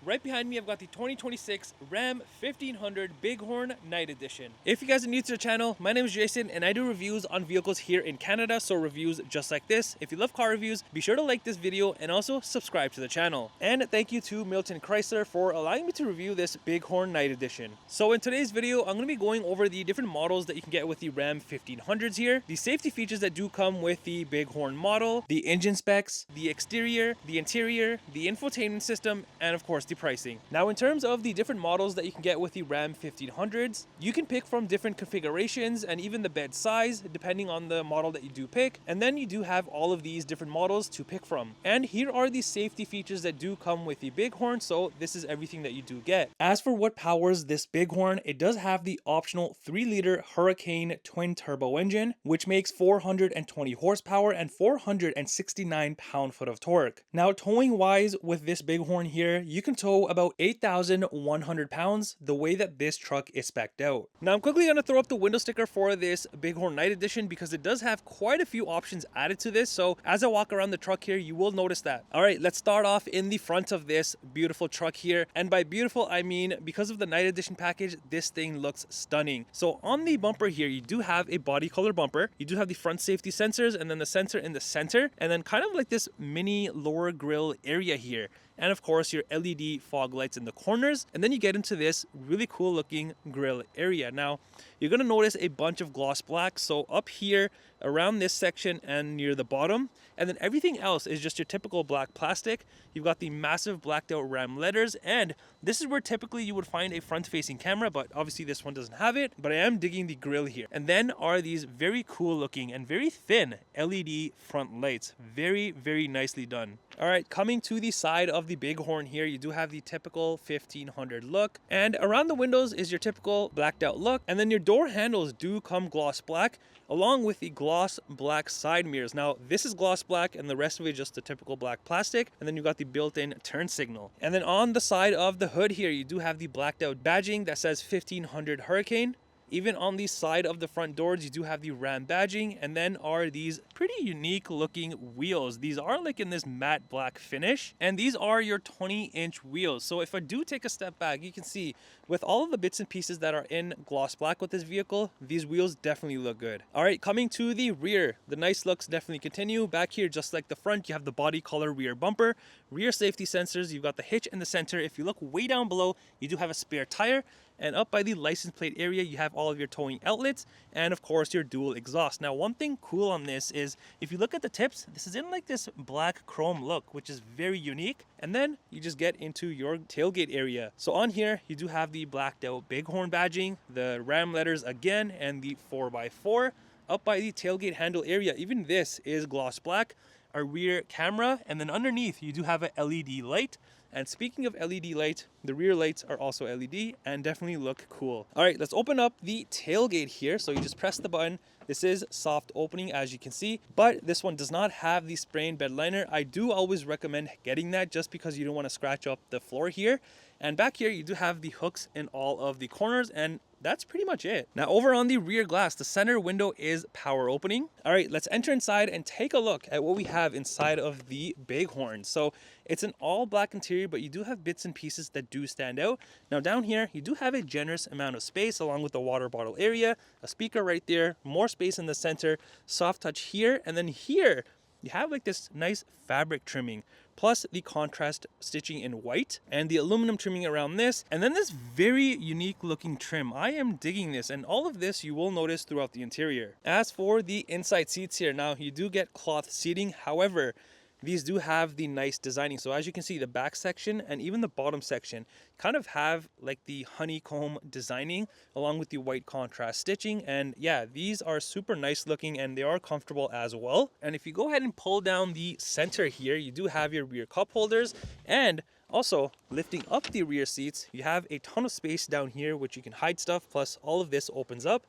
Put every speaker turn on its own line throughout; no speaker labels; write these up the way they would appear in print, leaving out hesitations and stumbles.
Right behind me, I've got the 2026 Ram 1500 Bighorn Night Edition. If you guys are new to the channel, my name is Jason and I do reviews on vehicles here in Canada, so reviews just like this. If you love car reviews, be sure to like this video and also subscribe to the channel. And thank you to Milton Chrysler for allowing me to review this Bighorn Night Edition. So in today's video, I'm going to be going over the different models that you can get with the Ram 1500s here, the safety features that do come with the Bighorn model, the engine specs, the exterior, the interior, the infotainment system, and of course the pricing. Now in terms of the different models that you can get with the Ram 1500s, you can pick from different configurations and even the bed size depending on the model that you do pick, and then you do have all of these different models to pick from. And here are the safety features that do come with the Bighorn, so this is everything that you do get. As for what powers this Bighorn, it does have the optional 3-liter Hurricane twin turbo engine, which makes 420 horsepower and 469 pound-foot of torque. Now towing wise with this Bighorn here, you can tow about 8,100 pounds the way that this truck is spec'd out. Now I'm quickly going to throw up the window sticker for this Bighorn Night Edition because it does have quite a few options added to this, so as I walk around the truck here you will notice that. Alright, let's start off in the front of this beautiful truck here, and by beautiful I mean because of the Night Edition package, this thing looks stunning. So on the bumper here you do have a body color bumper, you do have the front safety sensors and then the sensor in the center, and then kind of like this mini lower grille area here, and of course your LED fog lights in the corners, and then you get into this really cool looking grille area. Now you're going to notice a bunch of gloss black, so up here around this section and near the bottom, and then everything else is just your typical black plastic. You've got the massive blacked out Ram letters, and this is where typically you would find a front facing camera, but obviously this one doesn't have it, but I am digging the grille here. And then are these very cool looking and very thin LED front lights, very nicely done. All right, coming to the side of the Bighorn here, you do have the typical 1500 look, and around the windows is your typical blacked out look, and then your door handles do come gloss black along with the gloss black side mirrors. Now this is gloss black and the rest of it is just the typical black plastic, and then you've got the built-in turn signal. And then on the side of the hood here you do have the blacked out badging that says 1500 Hurricane. Even on the side of the front doors, you do have the Ram badging, and then are these pretty unique looking wheels. These are like in this matte black finish, and these are your 20-inch wheels. So if I do take a step back, you can see with all of the bits and pieces that are in gloss black with this vehicle, these wheels definitely look good. All right, coming to the rear, the nice looks definitely continue. Back here, just like the front, you have the body color rear bumper, rear safety sensors, you've got the hitch in the center. If you look way down below, you do have a spare tire. And up by the license plate area, you have all of your towing outlets and of course your dual exhaust. Now one thing cool on this is if you look at the tips, this is in like this black chrome look, which is very unique. And then you just get into your tailgate area. So on here, you do have the blacked out Bighorn badging, the Ram letters again, and the 4x4. Up by the tailgate handle area, even this is gloss black, a rear camera, and then underneath you do have a LED light. And speaking of LED light, the rear lights are also LED and definitely look cool. All right, let's open up the tailgate here. So you just press the button. This is soft opening as you can see, but this one does not have the spray-in bed liner. I do always recommend getting that just because you don't want to scratch up the floor here. And back here, you do have the hooks in all of the corners, and that's pretty much it. Now over on the rear glass, the center window is power opening. All right, let's enter inside and take a look at what we have inside of the Bighorn. So it's an all black interior, but you do have bits and pieces that do stand out. Now down here, you do have a generous amount of space along with the water bottle area, a speaker right there, more space in the center, soft touch here, and then here, you have like this nice fabric trimming, plus the contrast stitching in white and the aluminum trimming around this, and then this very unique looking trim. I am digging this, and all of this you will notice throughout the interior. As for the inside seats here, now you do get cloth seating, however these do have the nice designing. So as you can see, the back section and even the bottom section kind of have like the honeycomb designing along with the white contrast stitching. And yeah, these are super nice looking and they are comfortable as well. And if you go ahead and pull down the center here, you do have your rear cup holders, and also lifting up the rear seats, you have a ton of space down here which you can hide stuff, plus all of this opens up.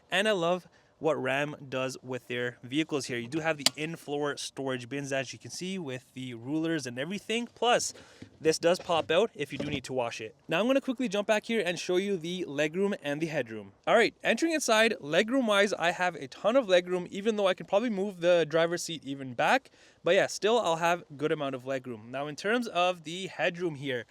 And I love what Ram does with their vehicles here. You do have the in-floor storage bins, as you can see, with the rulers and everything. Plus, this does pop out if you do need to wash it. Now I'm going to quickly jump back here and show you the legroom and the headroom. All right, entering inside, legroom wise, I have a ton of legroom, even though I can probably move the driver's seat even back. But yeah, still I'll have a good amount of legroom. Now in terms of the headroom here,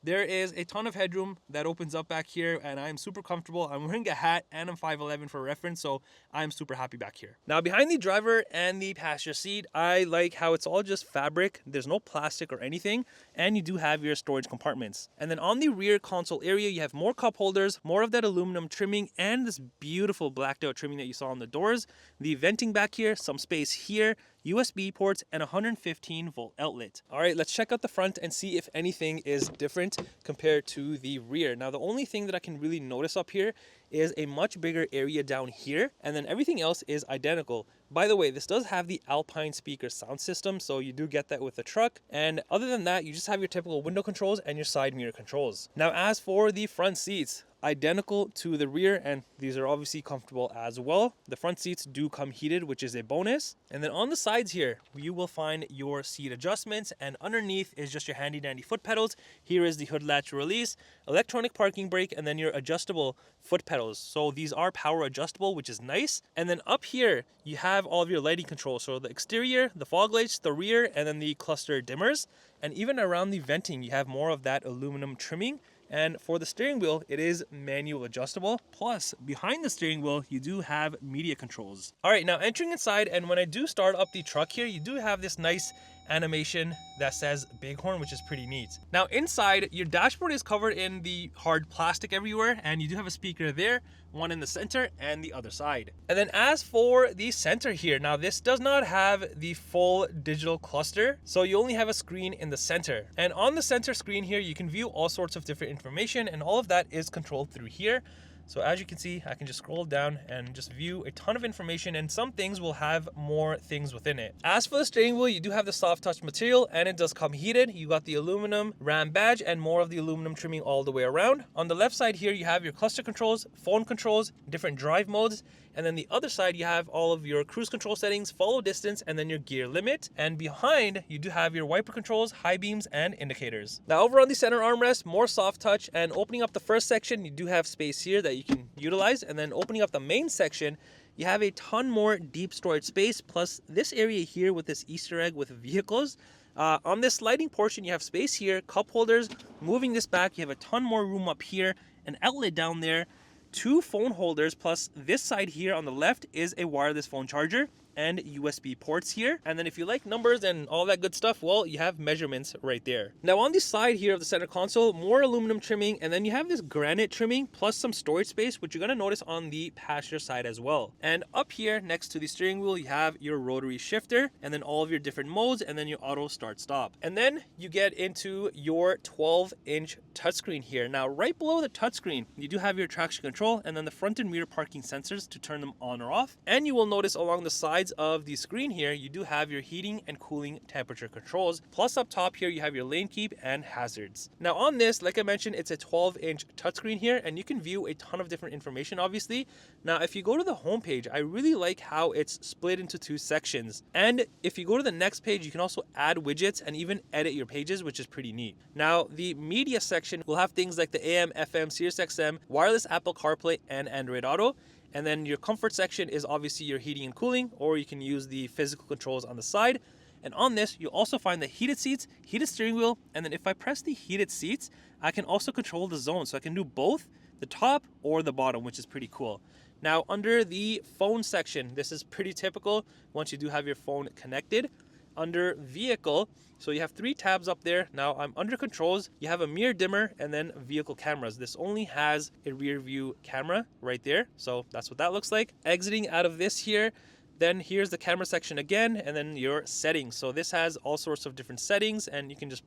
There is a ton of headroom that opens up back here, and I'm super comfortable. I'm wearing a hat and I'm 5'11" for reference, so I'm super happy back here. Now behind the driver and the passenger seat, I like how it's all just fabric. There's no plastic or anything, and you do have your storage compartments. And then on the rear console area, you have more cup holders, more of that aluminum trimming, and this beautiful blacked out trimming that you saw on the doors. The venting back here, some space here, USB ports, and 115 volt outlet. All right, let's check out the front and see if anything is different compared to the rear. Now, the only thing that I can really notice up here is a much bigger area down here, and then everything else is identical. By the way, this does have the Alpine speaker sound system, so you do get that with the truck. And other than that, you just have your typical window controls and your side mirror controls. Now, as for the front seats, identical to the rear, and these are obviously comfortable as well. The front seats do come heated, which is a bonus. And then on the sides here, you will find your seat adjustments, and underneath is just your handy dandy foot pedals. Here is the hood latch release, electronic parking brake, and then your adjustable foot pedals. So these are power adjustable, which is nice. And then up here, you have all of your lighting controls. So the exterior, the fog lights, the rear, and then the cluster dimmers. And even around the venting, you have more of that aluminum trimming. And for the steering wheel, it is manual adjustable. Plus, behind the steering wheel, you do have media controls. All right, now entering inside, and when I do start up the truck here, you do have this nice animation that says Bighorn, which is pretty neat. Now inside, your dashboard is covered in the hard plastic everywhere, and you do have a speaker there, one in the center and the other side. And then as for the center here, now this does not have the full digital cluster, so you only have a screen in the center. And on the center screen here, you can view all sorts of different information, and all of that is controlled through here. So as you can see, I can just scroll down and just view a ton of information, and some things will have more things within it. As for the steering wheel, you do have the soft touch material, and it does come heated. You got the aluminum Ram badge and more of the aluminum trimming all the way around. On the left side here, you have your cluster controls, phone controls, different drive modes, and then the other side, you have all of your cruise control settings, follow distance, and then your gear limit. And behind, you do have your wiper controls, high beams, and indicators. Now over on the center armrest, more soft touch, and opening up the first section, you do have space here that you can utilize. And then opening up the main section, you have a ton more deep storage space, plus this area here with this Easter egg with vehicles. On this sliding portion, you have space here, cup holders. Moving this back, you have a ton more room up here, an outlet down there, 2 phone holders, plus this side here on the left is a wireless phone charger and USB ports here. And then if you like numbers and all that good stuff, well, you have measurements right there. Now on the side here of the center console, more aluminum trimming, and then you have this granite trimming plus some storage space, which you're gonna notice on the passenger side as well. And up here next to the steering wheel, you have your rotary shifter, and then all of your different modes, and then your auto start stop. And then you get into your 12-inch touchscreen here. Now right below the touchscreen, you do have your traction control, and then the front and rear parking sensors to turn them on or off. And you will notice along the sides of the screen here, you do have your heating and cooling temperature controls. Plus up top here, you have your lane keep and hazards. Now on this, like I mentioned, it's a 12-inch touchscreen here, and you can view a ton of different information, obviously. Now, if you go to the home page, I really like how it's split into 2 sections. And if you go to the next page, you can also add widgets and even edit your pages, which is pretty neat. Now, the media section will have things like the AM, FM, Sirius XM, wireless Apple CarPlay, and Android Auto. And then your comfort section is obviously your heating and cooling, or you can use the physical controls on the side. And on this, you'll also find the heated seats, heated steering wheel, and then if I press the heated seats, I can also control the zone. So I can do both the top or the bottom, which is pretty cool. Now, under the phone section, this is pretty typical once you do have your phone connected. Under vehicle, so you have 3 tabs up there. Now I'm under controls, you have a mirror dimmer, and then vehicle cameras. This only has a rear view camera right there, so that's what that looks like. Exiting out of this here, then here's the camera section again, and then your settings. So this has all sorts of different settings, and you can just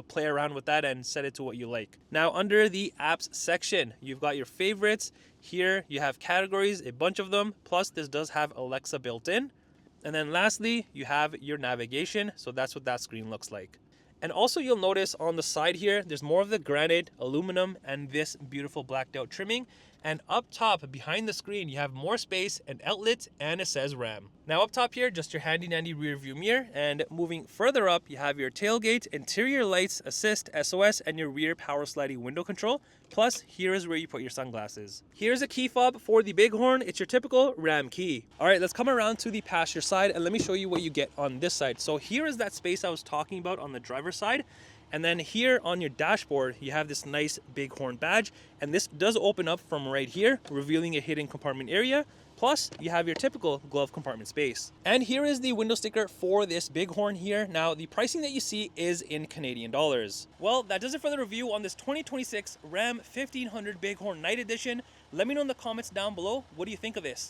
play around with that and set it to what you like. Now under the apps section, you've got your favorites. Here you have categories, a bunch of them, plus this does have Alexa built in. And then lastly, you have your navigation. So that's what that screen looks like. And also you'll notice on the side here, there's more of the granite, aluminum, and this beautiful blacked out trimming. And up top behind the screen, you have more space, an outlet, and it says RAM. Now up top here, just your handy dandy rear view mirror. And moving further up, you have your tailgate, interior lights, assist, SOS, and your rear power sliding window control. Plus, here is where you put your sunglasses. Here's a key fob for the Bighorn. It's your typical RAM key. All right, let's come around to the passenger side and let me show you what you get on this side. So here is that space I was talking about on the driver's side. And then here on your dashboard, you have this nice Bighorn badge, and this does open up from right here, revealing a hidden compartment area. Plus, you have your typical glove compartment space. And here is the window sticker for this Bighorn here. Now, the pricing that you see is in Canadian dollars. Well, that does it for the review on this 2026 Ram 1500 Bighorn Night Edition. Let me know in the comments down below, what do you think of this?